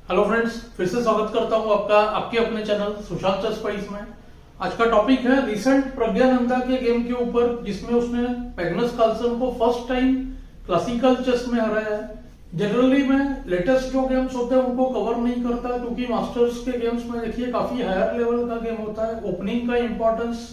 Hello friends, फिर से स्वागत करता हूं आपका आपके अपने चैनल सुशांत चेस स्पाइस में। आज का टॉपिक है रिसेंट प्रज्ञानंदा के गेम के ऊपर, जिसमें उसने मैग्नस कार्लसन को फर्स्ट टाइम क्लासिकल चेस में हराया है। जनरली मैं लेटेस्ट जो गेम्स होते हैं उनको कवर नहीं करता, क्योंकि मास्टर्स के गेम्स में देखिए काफी हायर लेवल का गेम होता है। ओपनिंग का इंपॉर्टेंस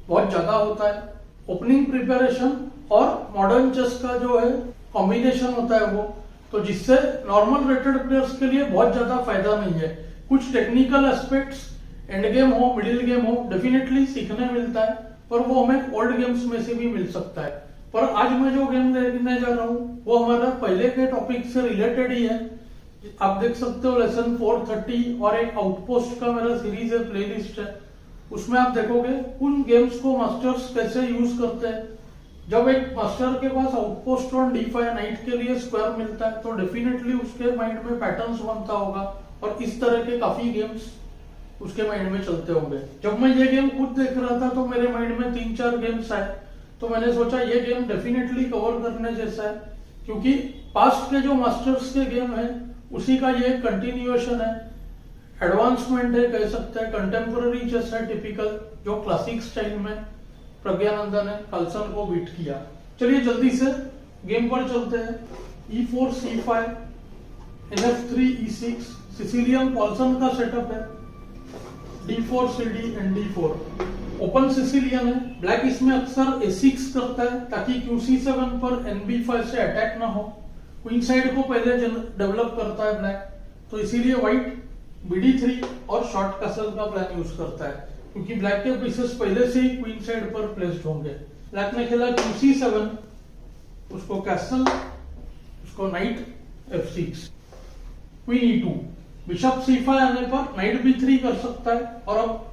बहुत ज्यादा होता है। ओपनिंग प्रिपरेशन और मॉडर्न चेस का जो है कॉम्बिनेशन होता है वो, तो जिससे नॉर्मल रेटेड प्लेयर्स के लिए बहुत ज्यादा फायदा नहीं है। कुछ टेक्निकल एस्पेक्ट्स एंड गेम हो, मिडिल गेम हो, डेफिनेटली सीखने मिलता है, पर वो हमें ओल्ड गेम्स में से भी मिल सकता है। पर आज मैं जो गेम देखने जा रहा हूँ वो हमारा पहले के टॉपिक से रिलेटेड ही है। आप देख सकते हो लेसन 430 और एक आउटपोस्ट का मेरा सीरीज है, प्लेलिस्ट है, उसमें आप देखोगे उन गेम्स को मास्टर्स कैसे यूज करते हैं। जब एक मास्टर के पास आउटपोस्ट ऑन D5 नाइट के लिए स्क्वायर मिलता है तो डेफिनेटली उसके माइंड में पैटर्न्स बनता होगा, और इस तरह के काफी गेम्स उसके माइंड में चलते होंगे। जब मैं ये गेम खुद देख रहा था तो मेरे माइंड में 3-4 गेम्स आए, तो मैंने सोचा ये गेम डेफिनेटली कवर करने जैसा है, क्योंकि पास्ट के जो मास्टर्स के गेम है उसी का ये कंटिन्यूएशन है, एडवांसमेंट है कह सकते हैं, कंटेम्पोररी चेस है टिपिकल, जो क्लासिक स्टाइल में प्रज्ञानंदा ने कार्लसन को बीट किया। चलिए जल्दी से गेम पर चलते हैं। E4 C5 NF3 E6 Sicilian Carlsen का सेटअप है। D4 CD and D4 open Sicilian है। ब्लैक इसमें अक्सर A6 करता है ताकि QC7 पर NB5 से अटैक ना हो। क्वीन साइड को पहले डेवलप करता है ब्लैक, तो इसीलिए व्हाइट BD3 और शॉर्ट कैसल का प्लान यूज करता है, क्योंकि ब्लैक के पीसेस पहले से ही क्वीन साइड पर प्लेस्ड होंगे। ब्लैक ने खेला QC7, उसको कैसल, उसको night F6, queen E2, bishop C5 आने पर नाइट B3 कर सकता है, और अब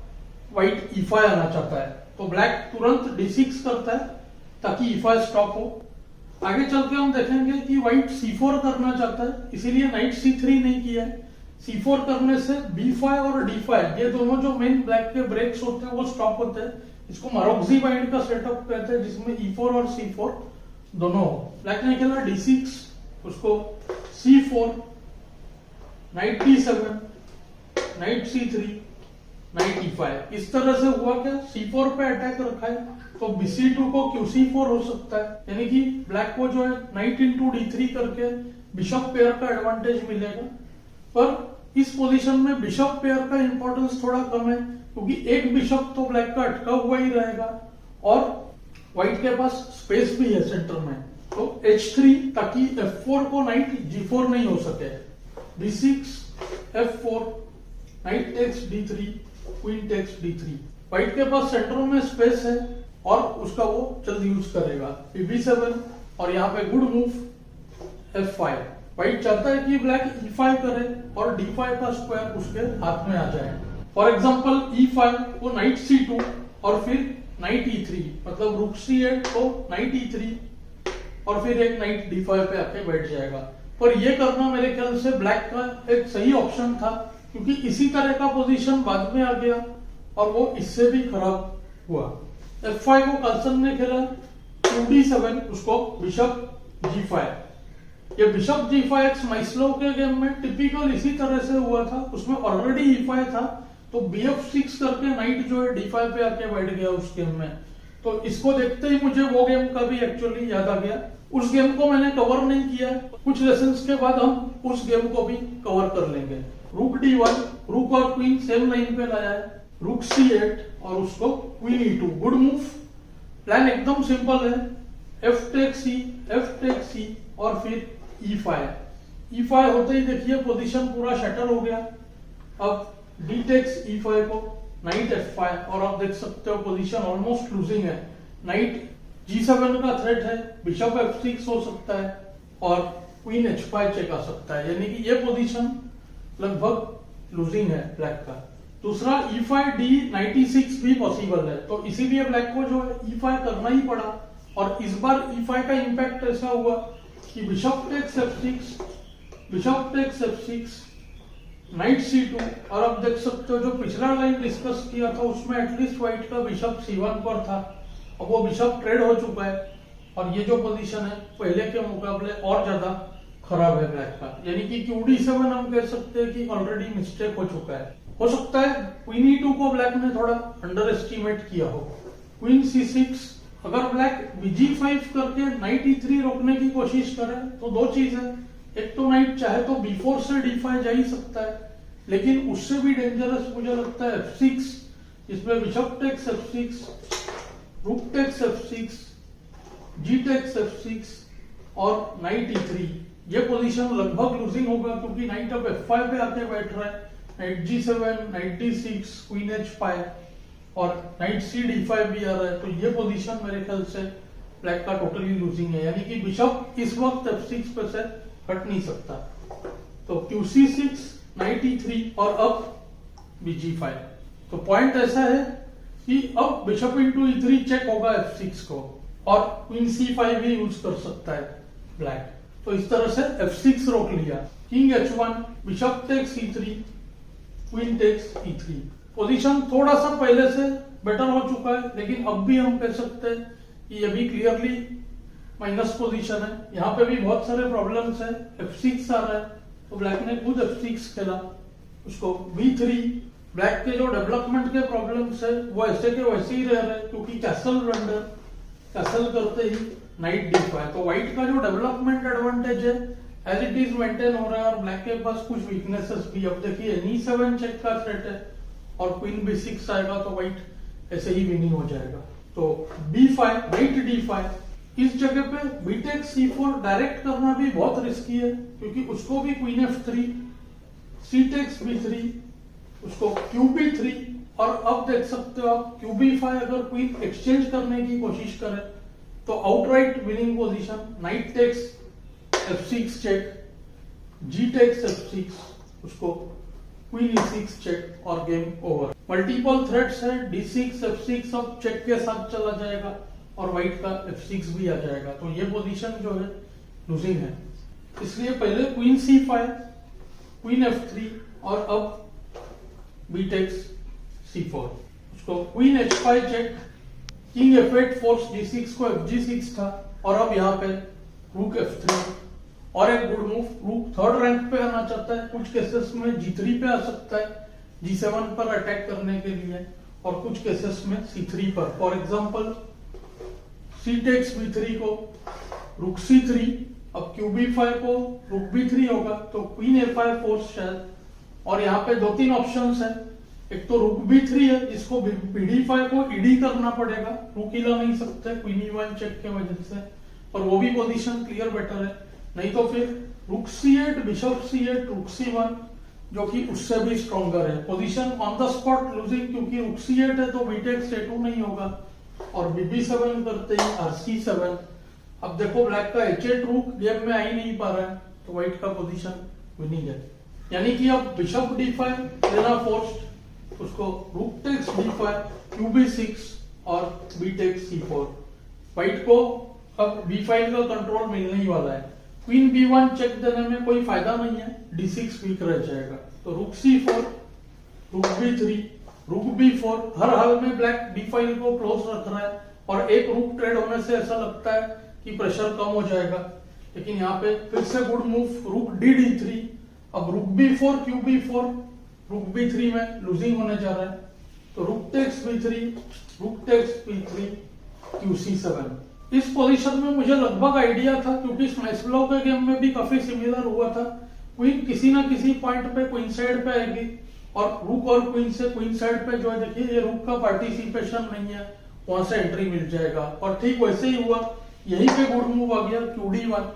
व्हाइट E5 आना चाहता है तो ब्लैक तुरंत D6 करता है ताकि E5 स्टॉप हो। आगे चल के हम देखेंगे कि व्हाइट C4 करना चाहता है, इसीलिए नाइट C3 नहीं किया है। C4 करने से B5 और D5 ये दोनों जो मेन ब्लैक के ब्रेक्स होते हैं वो स्टॉप होते हैं। इसको मारोक्सी बाइंड का सेटअप कहते हैं, जिसमें E4 और C4 दोनों हो। ब्लैक ने खेला D6, उसको C4, night D7, night C3, night E5। इस तरह से हुआ क्या, C4 पे अटैक रखा है तो BC2 को QC4 हो सकता है, यानी कि ब्लैक को जो है नाइट इंटू D3 करके बिशप पेयर का एडवांटेज मिलेगा। पर इस पोजीशन में बिशप पेयर का इंपॉर्टेंस थोड़ा कम है, क्योंकि एक बिशप तो ब्लैक का अटका हुआ ही रहेगा और व्हाइट के पास स्पेस भी है सेंटर में, तो H3 ताकि F4 को नाइट G4 नहीं हो सके। B6 F4, knight takes D3, queen takes D3। White के पास सेंटर में स्पेस है और उसका वो जल्द यूज करेगा। B7 और यहाँ पे गुड मूव F5। व्हाइट चाहता है कि ब्लैक E5 करे और D5 का स्क्वायर उसके हाथ में आ जाए। फॉर एग्जांपल E5 को नाइट C2 और फिर नाइट E3, मतलब रुक C8 को नाइट E3 और फिर एक नाइट D5 पे आके बैठ जाएगा। पर ये करना मेरे ख्याल से ब्लैक का एक सही ऑप्शन था, क्योंकि इसी तरह का पोजीशन बाद में आ गया और वो इससे भी खराब हुआ। F5 को कार्लसन ने खेला 2D7, उसको बिशप G5। ये बिशप G5 एक्स माइस्लो के गेम में टिपिकल इसी तरह से हुआ था, उसमें ऑलरेडी E5 था तो BF6 करके नाइट जो है D5 पे आके बैठ गया उस गेम में। तो इसको देखते ही मुझे वो गेम का भी एक्चुअली याद आ गया। उस गेम को मैंने कवर नहीं किया, कुछ लेसन्स के बाद हम उस गेम को भी कवर कर लेंगे। रुक D1, रुक और क्वीन सेम लाइन पे लाया है, रुक C8 और उसको queen E2, good move. Plan एकदम सिंपल है, F take C, F take C और फिर E5 होते ही देखिए पोजीशन पूरा शटर हो गया। अब D टेक्स E5 को नाइट F5, और आप देख सकते हो पोजीशन ऑलमोस्ट लूजिंग है। नाइट G7 का थ्रेट है, बिशप F6 हो सकता है और क्वीन H5 चेक आ सकता है, यानी कि ये पोजीशन लगभग लूजिंग है ब्लैक का। दूसरा E5 D नाइट E6 भी पॉसिबल है, तो इसीलिए ब्लैक को जो है E5 करना ही पड़ा। और इस बार E5 का इंपैक्ट ऐसा हुआ कि bishop takes F6, bishop takes F6, knight C2, और आप देख सकते हो जो पिछला लाइन डिस्कस किया था उसमें एटलीस्ट व्हाइट का बिशप C1 पर था, अब वो बिशप ट्रेड हो चुका है और ये जो पोजीशन है पहले के मुकाबले और ज्यादा खराब है ब्लैक का, यानी कि QD7 हम कह सकते हैं कि ऑलरेडी मिस्टेक हो चुका है। हो सकता है क्वीन E2 को ब्लैक ने थोड़ा अंडर एस्टिमेट किया हो। क्वीन C6, अगर ब्लैक BG5 करके नाइट E3 रोकने की कोशिश करे तो दो चीज है, एक तो नाइट चाहे तो B4 से D5 जा ही सकता है, लेकिन उससे भी डेंजरस मुझे लगता है F6, जिसमें बिशप टेक्स F6, रूक takes F6, G takes F6 और नाइट E3। ये पोजीशन लगभग लूजिंग होगा क्योंकि नाइट अब F5 पे आके बैठ रहा है, night G7, night D6, queen H5 और नाइट C D5 भी आ रहा है, तो ये पोजीशन मेरे ख्याल से ब्लैक का टोटली लूजिंग है, यानी कि बिशप इस वक्त F6 पे से हट नहीं सकता। तो QC6, नाइट E3 और अब BG5। तो पॉइंट ऐसा है कि अब बिशप इंटू E3 चेक होगा F6 को, और क्वीन C5 भी यूज कर सकता है ब्लैक। तो इस तरह से F6 रोक लिया। King H1, bishop takes E3, queen takes E3। Position थोड़ा सा पहले से बेटर हो चुका है, लेकिन अब भी हम कह सकते हैं कि ये भी क्लियरली माइनस पोजीशन है। यहाँ पे भी बहुत सारे प्रॉब्लम्स है। F6 आ रहा है तो ब्लैक ने खुद F6 खेला, उसको B3। ब्लैक के जो डेवलपमेंट के प्रॉब्लम्स है वो ऐसे के वैसे ही रह रहे हैं, क्योंकि कैसल रंडर, कैसल करते ही नाइट D5, तो व्हाइट का जो डेवलपमेंट एडवांटेज है एज इट इज मेंटेन हो रहा है, और ब्लैक के पास कुछ वीकनेसेस भी। अब देखिए E7 चेक का थ्रेट है और क्वीन B6 आएगा तो व्हाइट ऐसे ही विनिंग हो जाएगा। तो B5, नाइट D5, इस जगह पे बीटेक C4 डायरेक्ट करना भी बहुत रिस्की है, क्योंकि उसको भी queen F3, C takes B3, उसको QB3, और अब देख सकते हो आप QB5 अगर क्वीन एक्सचेंज करने की कोशिश करे तो outright winning position. Knight takes F6 check, G takes F6, उसको क्वीन E6 चेक और गेम ओवर। मल्टीपल थ्रेट्स है, D6 F6 अब चेक के साथ चला जाएगा और व्हाइट का F6 भी आ जाएगा, तो ये पोजीशन जो है लूजिंग है। इसलिए पहले क्वीन C5, क्वीन F3 और अब B टेक्स C4, उसको queen H5 check, king F8 force G6 को FG6 था, और अब यहाँ पे रूक F3 और एक गुड मूव, रूक थर्ड रैंक पे आना चाहता है, कुछ केसेस में G3 पे आ सकता है G7 पर अटैक करने के लिए, और कुछ केसेस में C3 पर। For example C takes B3 को रुक C3, अब QB5 को रुक B3 होगा तो क्वीन A5 फोर्स शायद, और यहाँ पे दो तीन ऑप्शंस हैं। एक तो रुक B3 है जिसको PD5 को ED करना पड़ेगा, रुक हिला नहीं सकते क्वीन E1 चेक के वजह से, और वो भी पोजीशन क्लियर बेटर है। नहीं तो फिर रुक C8, बिशप C8, रुक C1, जो कि उससे भी स्ट्रॉन्गर है। Position on the spot losing, क्योंकि रुक C8 है तो बीटेक C2 नहीं होगा, और BB7 करते ही RC7। अब देखो ब्लैक का H8 रुक गेम में आ ही नहीं पा रहा है, तो व्हाइट का पोजीशन विनिंग है। यानी कि अब बिशप D5 लेना फोर्स्ड, उसको रुक टेक्स D5, QB6 और B टेक्स C4। व्हाइट को अब B5 का कंट्रोल मिलने ही वाला है। क्वीन B1 चेक देने में कोई फायदा नहीं है, D6 वीक रह जाएगा, तो रुक C4, रुक B3, रुक B4। हर हाल में ब्लैक B5 को क्लोज रख रहा है, और एक रुक ट्रेड होने से ऐसा लगता है कि प्रेशर कम हो जाएगा, लेकिन यहाँ पे फिर से गुड मूव, रुक D3, अब रुक B4, QB4, रुक B3 में लूजिंग होने जा रहा है, तो rook takes B3, rook takes B3, QC7। इस पोजीशन में मुझे लगभग आइडिया था, क्योंकि स्मैश ब्लॉक के गेम में भी काफी सिमिलर हुआ था। क्वीन किसी ना किसी पॉइंट पे क्वीन साइड पे आएगी, और रुक और क्वीन से क्वीन साइड पे जो है, देखिए ये रुक का पार्टिसिपेशन नहीं है, वहां से एंट्री मिल जाएगा, और ठीक वैसे ही हुआ। यहीं पे गुड मूव आ गया QD1,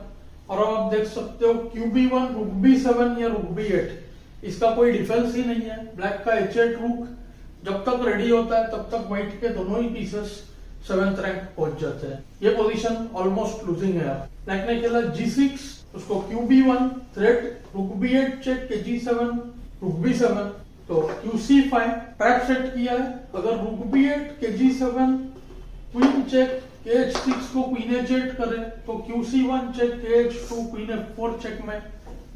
और अब आप देख सकते हो QB1, रुक B7 या रुक B8, इसका कोई डिफेंस ही नहीं है। ब्लैक का H8 रुक जब तक रेडी होता है तब तक व्हाइट के दोनों ही पीसेस 7th रैंक पहुंच जाते हैं। ये पोजीशन ऑलमोस्ट लूजिंग है। ब्लैक ने खेला G6, उसको QB1 थ्रेट, रुक B8 चेक, के G7, रुक B7, तो QC5 ट्रैप सेट किया है। अगर रुक B8 के G7 क्वीन चेक, के H6 को क्वीन H8 करे तो QC1 चेक, के H2 क्वीन F4 चेक में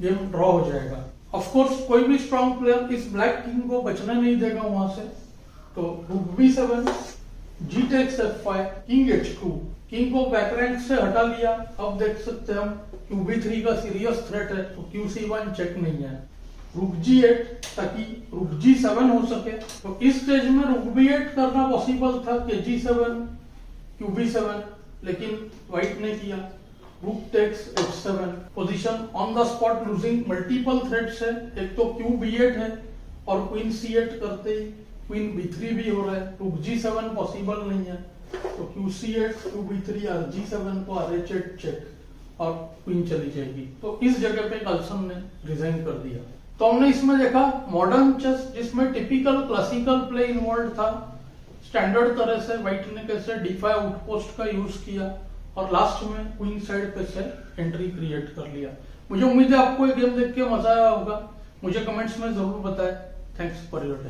गेम ड्रॉ हो जाएगा। ऑफ कोर्स कोई भी स्ट्रॉन्ग प्लेयर इस ब्लैक किंग को बचने नहीं देगा वहां से, तो rook B7, G takes F5, king H2, king को बैक रैंक से हटा लिया। अब देख सकते हैं हम QB3 का सीरियस थ्रेट है, तो QC1 चेक नहीं है। रुक G8 ताकि रुक G7 हो सके, तो इस स्टेज में रुक B8 करना पॉसिबल था, KG7 QB7, लेकिन व्हाइट ने किया। Rook takes H7, position on the spot losing multiple threats है। एक तो QB8 है और क्वीन C8 करते ही क्वीन B3 भी हो रहा है। रुक G7 पॉसिबल नहीं है, तो QC8 QB3 और G7 को RH8 चेक और क्वीन चली जाएगी। तो इस जगह पे कार्लसन ने रिजाइन कर दिया। तो हमने इसमें देखा मॉडर्न चेस जिसमें टिपिकल क्लासिकल प्ले इन्वॉल्व था। स्टैंडर्ड तरह से व्हाइट ने कैसे D5 आउटपोस्ट का यूज किया और लास्ट में क्वीन साइड पे से एंट्री क्रिएट कर लिया। मुझे उम्मीद है आपको ये गेम देख के मजा आया होगा। मुझे कमेंट्स में जरूर बताएं। Thanks for your time.